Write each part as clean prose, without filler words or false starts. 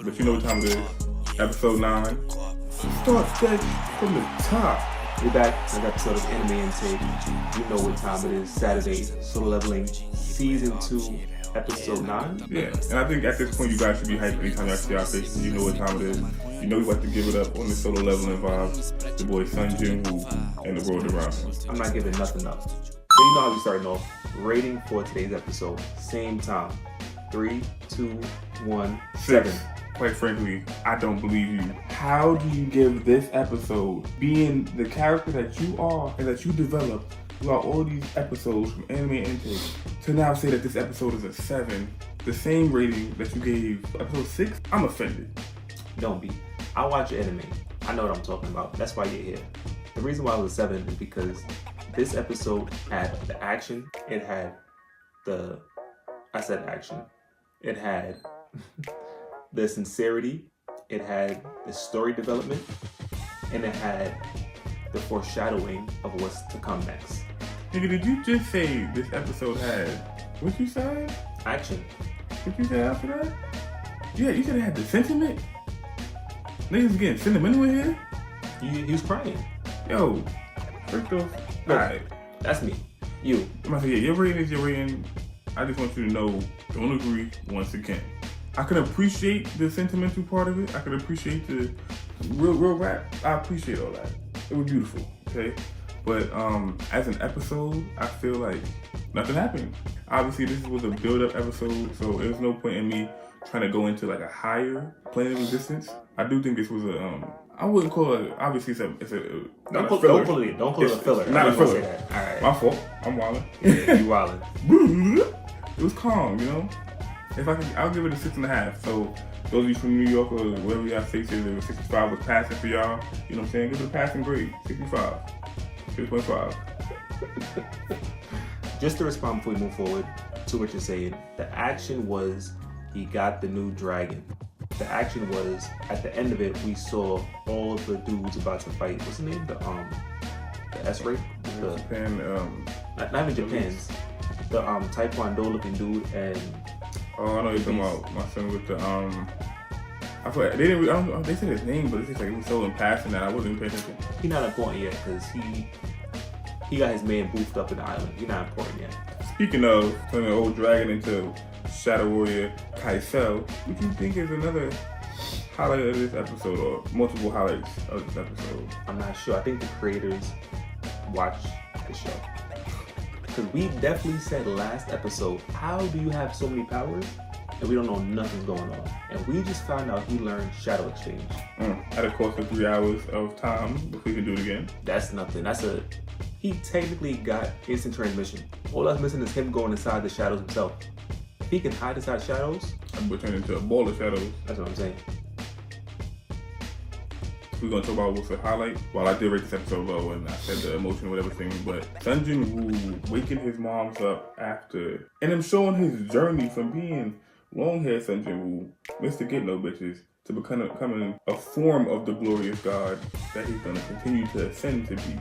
But you know what time it is. Episode 9. Start sketch from the top. We're back with another episode of AnimeIntake. You know what time it is. Saturday, Solo Leveling, Season 2, Episode 9. Yeah, and I think at this point you guys should be hyped anytime y'all see our faces. You know what time it is. You know we like to give it up on the Solo Leveling vibes. The boy Sun Jin-woo and the world around him. I'm not giving nothing up. So you know how we starting off. Rating for today's episode. Same time. 3, 2, 1, 7. Quite frankly, I don't believe you. How do you give this episode, being the character that you are and that you developed throughout all these episodes from AnimeIntake, to now say that this episode is a 7, the same rating that you gave episode 6? I'm offended. Don't be. I watch anime. I know what I'm talking about. That's why you're here. The reason why it was 7 is because this episode had the action. It had action. It had the sincerity, it had the story development, and it had the foreshadowing of what's to come next. Nigga, did you just say this episode had, what you said? Action. What you said after that? Yeah, you said it had the sentiment? Niggas getting sentimental in here? He was crying. Yo, first off, alright. That's me. You. I'm about to say, yeah, your rating is your rating. I just want you to know, don't agree once again. I can appreciate the sentimental part of it. I can appreciate the real rap. I appreciate all that. It was beautiful, okay? But as an episode, I feel like nothing happened. Obviously, this was a build-up episode, so there's no point in me trying to go into like a higher plane of existence. I do think this was I wouldn't call it, obviously it's a don't call it a filler. Not a filler. All right. My fault. I'm wildin'. Yeah, you wildin'. It was calm, you know? I'll give it a 6.5. So those of you from New York or wherever y'all face is, it was 65 was passing for y'all. You know what I'm saying? Give it a passing grade. 65. 6.5. Just to respond before we move forward to what you're saying, the action was he got the new dragon. The action was at the end of it we saw all the dudes about to fight. What's the name? The S-Ray? Japan, not even Japan's. The Taekwondo looking dude and I know you're talking about my son with the I forgot they said his name, but it's just like it was so impassioned that I wasn't paying attention. He's not important yet because he got his man boofed up in the island. He's not important yet. Speaking of turning an old dragon into Shadow Warrior Kaisel, what do you think is another highlight of this episode or multiple highlights of this episode? I'm not sure. I think the creators watch the show. Because we definitely said last episode, how do you have so many powers and we don't know nothing's going on? And we just found out he learned Shadow Exchange. At a course of 3 hours of time, if we can do it again. That's nothing. He technically got instant transmission. All that's missing is him going inside the shadows himself. If he can hide inside shadows, I'm going to turn into a ball of shadows. That's what I'm saying. We're going to talk about what's a highlight. Well, I did rate this episode low and I said the emotion, whatever thing, but Sun Jin-woo waking his moms up after, and him showing his journey from being long-haired Sun Jin-woo, Mr. Get No Bitches, to becoming a form of the glorious God that he's going to continue to ascend to be.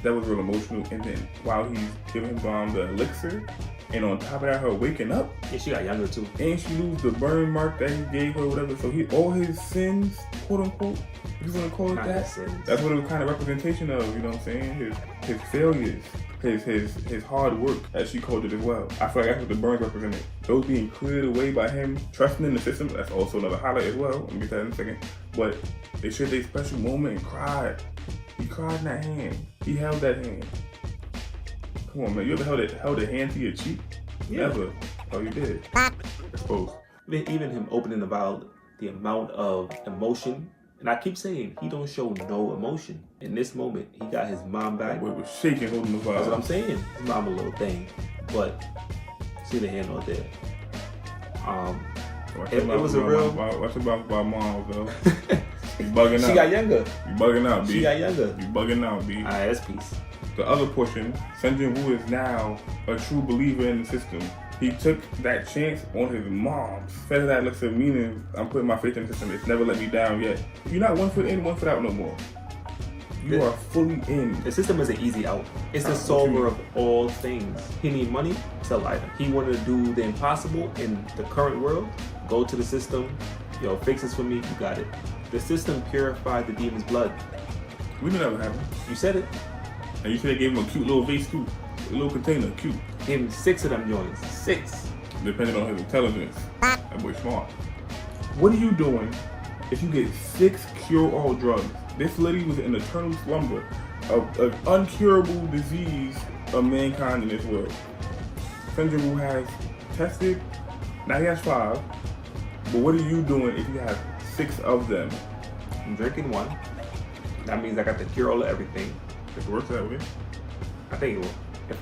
That was real emotional. And then while he's giving his mom the elixir, and on top of that, her waking up. Yeah, she got younger too. And she lose the burn mark that he gave her, whatever. So all his sins, quote unquote, if you want to call it that, that's what it was kind of representation of, you know what I'm saying? His failures, his hard work, as she called it as well. I feel like that's what the burns represented. Those being cleared away by him trusting in the system, that's also another highlight as well. I'll get that in a second. But they shared a special moment and cried. He cried in that hand. He held that hand. Come on, man. You ever held a hand to your cheek? Yeah. Never. Oh, you did. Exposed. Even him opening about the amount of emotion. And I keep saying, he don't show no emotion. In this moment, he got his mom back. Boy was shaking, holding the vibe. That's what I'm saying. His mom a little thing. But, see the hand on there. It was a real... Watch about moms, though. You bugging out. She got younger. You bugging out, B. She got younger. You bugging out, B. Alright, that's peace. The other portion, Sun Jin-woo is now a true believer in the system. He took that chance on his mom. Fed that elixir, meaning I'm putting my faith in the system. It's never let me down yet. You're not 1 foot in, 1 foot out no more. You are fully in. The system is an easy out. It's the solver of all things. He need money, sell item. He wanted to do the impossible in the current world, go to the system, Yo, fix this for me. You got it. The system purified the demon's blood. We knew that would happen. You said it. And you said they gave him a cute little vase too. A little container, cute. Gave him 6 of them joints. 6. Depending on his intelligence. That boy's smart. What are you doing if you get 6 cure-all drugs? This lady was in eternal slumber of an uncurable disease of mankind in this world. Senju has tested, now he has 5, but what are you doing if you have 6 of them? I'm drinking 1. That means I got the cure all of everything. If it works that way. I think it will.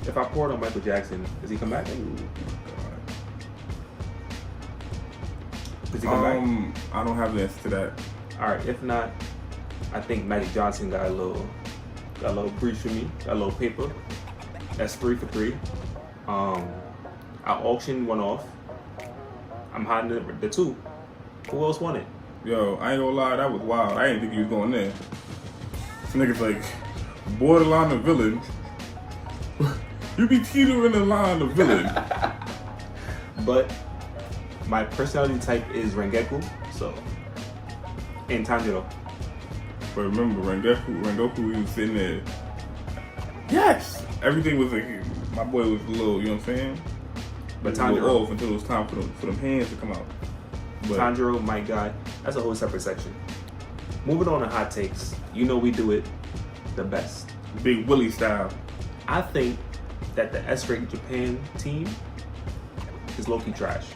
If I pour it on Michael Jackson, does he come back? Ooh, Does he come back? I don't have the answer to that. Alright, if not, I think Magic Johnson got a little breach for me, got a little paper. That's 3 for 3. I auctioned 1 off. I'm hiding the 2. Who else won it? Yo, I ain't gonna lie, that was wild. I didn't think he was going there. This nigga's like borderline a villain. You be teetering the line of villain. But my personality type is Rengoku, so and Tanjiro. But remember, Rengoku, he was sitting there. Yes! Everything was like, my boy was a little, you know what I'm saying? But Tanjiro off until it was time for them hands to come out. But Tanjiro, my guy, that's a whole separate section. Moving on to hot takes. You know we do it the best. Big Willie style. I think that the S-Rank Japan team is low-key trash.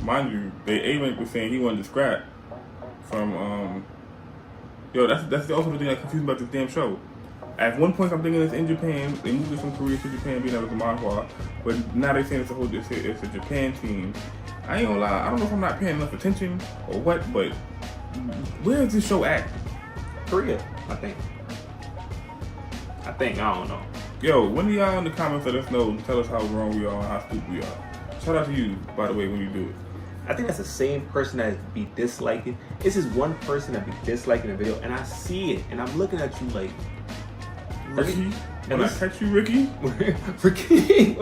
Mind you, A-Rank was saying he wanted to scrap from, yo, that's also the thing that confused me about this damn show. At one point I'm thinking it's in Japan, they moved it from Korea to Japan being that it was a manhwa, but now they're saying it's a Japan team. I ain't gonna lie, I don't know if I'm not paying enough attention or what, but where is this show at? Korea, I think, I don't know. Yo, when do y'all in the comments let us know, tell us how wrong we are and how stupid we are. Shout out to you, by the way, when you do it. I think that's the same person that be disliking. It's just one person that be disliking the video, and I see it, and I'm looking at you like, Ricky? When I catch you, Ricky? Ricky,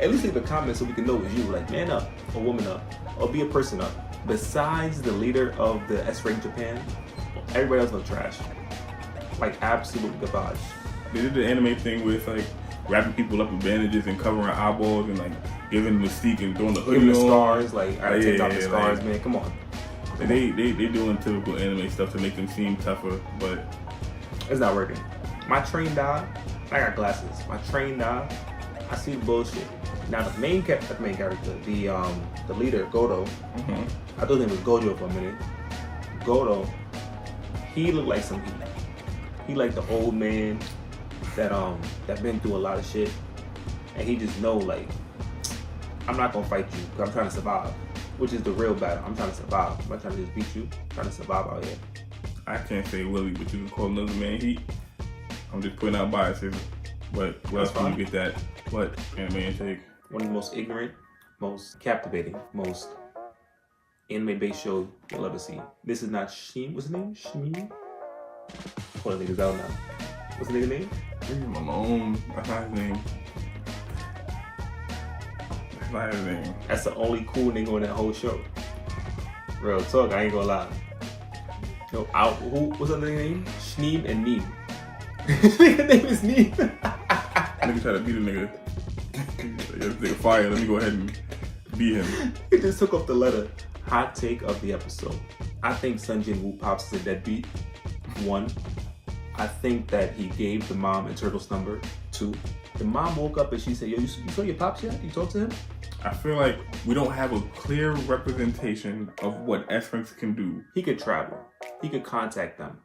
at least leave a comment so we can know it's you. Like, man up, or woman up, or be a person up. Besides the leader of the S-Rank Japan, everybody else was trash. Like, absolute garbage. They did the anime thing where it's like wrapping people up in bandages and covering eyeballs and like giving them mystique and throwing the hoodie on. The scars, like, I take out the scars, like, man, come on. They doing typical anime stuff to make them seem tougher, but it's not working. My train died. I got glasses. My train died. I see the bullshit. Now the main character, the leader, Godo. I thought his name was Gojo for a minute. Godo, he looked like some heat. He like the old man that been through a lot of shit, and he just know, like, I'm not gonna fight you because I'm trying to survive, which is the real battle. I'm trying to survive. I'm not trying to just beat you. I'm trying to survive out here. I can't say Willie, but you can call another man heat. I'm just putting out biases, but where else can you get that? What AnimeIntake? One of the most ignorant, most captivating, most anime-based show you'll ever see. This is not Sheen. What's his name? Sheen? Hold on, niggas out now. What's the nigga name? Leave him alone. That's not his name. That's not his name. That's the only cool nigga on that whole show. Real talk, I ain't gonna lie. Yo, what's that nigga name? Shneem and Neem. Nigga name is Neem. Nigga try to beat a nigga. This nigga fire, let me go ahead and beat him. He just took off the letter. Hot take of the episode. I think Sun Jin-woo pops as a deadbeat. 1. I think that he gave the mom Eternal's number. 2. The mom woke up and she said, yo, you saw your pops yet? You talked to him? I feel like we don't have a clear representation of what S-Ranks can do. He could travel. He could contact them.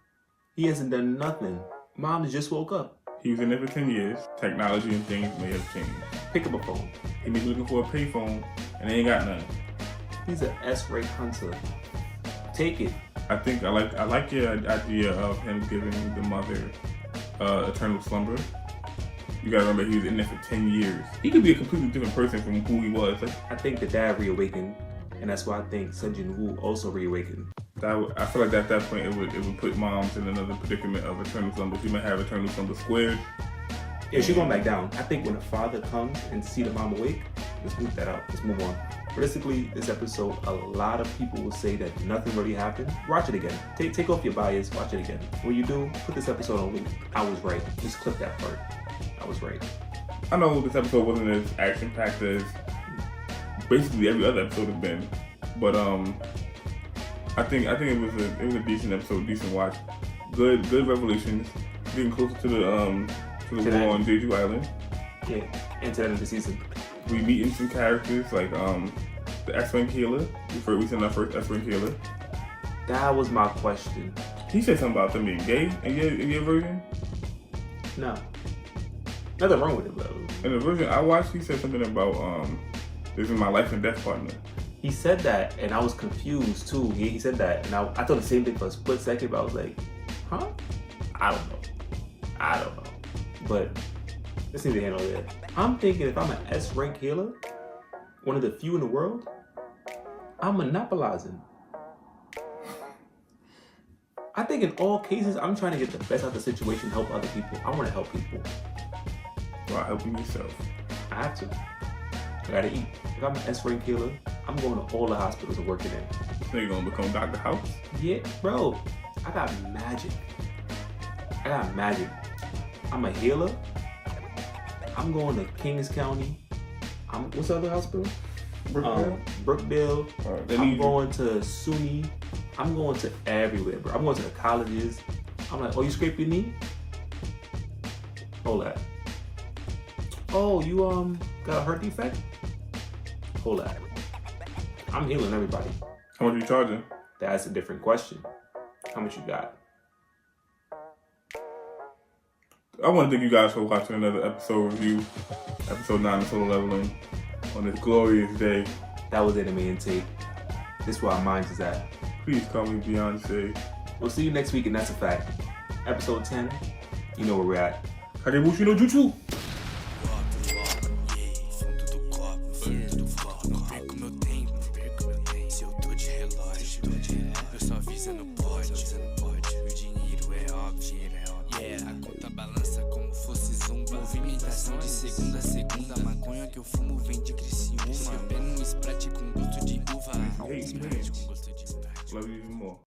He hasn't done nothing. Mom just woke up. He was in there for 10 years. Technology and things may have changed. Pick up a phone. He be looking for a payphone and they ain't got none. He's an S-Rank hunter. Take it. I like your idea of him giving the mother eternal slumber. You gotta remember he was in there for 10 years. He could be a completely different person from who he was. I think the dad reawakened, and that's why I think Sun Jin-woo also reawakened. I feel like at that point it would put moms in another predicament of eternal slumber. She might have eternal slumber squared. Yeah, she's going back down. I think when the father comes and see the mom awake, let's move that out. Let's move on. Realistically, this episode, a lot of people will say that nothing really happened. Watch it again. Take off your bias. Watch it again. When you do, put this episode on loop. I was right. Just clip that part. I was right. I know this episode wasn't as action-packed as basically every other episode has been, but I think it was a decent episode, decent watch. Good revelations. Getting closer to the war on Jeju Island. Yeah, and to the end of the season. We meeting some characters like the S-Rank healer. We seen our first S-Rank healer. That was my question. He said something about them being gay in your version. No, nothing wrong with it though. In the version I watched, he said something about this is my life and death partner. He said that, and I was confused too. He said that, and I thought the same thing for a split second. But I was like, huh? I don't know. But let's need to handle that. I'm thinking if I'm an S-rank healer, one of the few in the world, I'm monopolizing. I think in all cases, I'm trying to get the best out of the situation, help other people. I want to help people. While helping yourself. I have to. I gotta eat. If I'm an S-rank healer, I'm going to all the hospitals and working in. So you're gonna become Dr. House? Yeah, bro. I got magic. I'm a healer. I'm going to Kings County. What's the other hospital? Brookdale. I'm going to SUNY. I'm going to everywhere, bro. I'm going to the colleges. I'm like, oh, you scraped your knee? Hold that. Oh, you got a heart defect? Hold that. I'm healing everybody. How much you charging? That's a different question. How much you got? I want to thank you guys for watching another episode review, episode 9 of Solo Leveling, on this glorious day. That was AnimeIntake. This is where our minds is at. Please call me Beyonce. We'll see you next week, and that's a fact. Episode 10, you know where we're at. Kagebushi no Jutsu! Movimentação de segunda a segunda, maconha que eu fumo vem de Criciúma. Se eu pego um sprat com gosto de uva, Love you even more.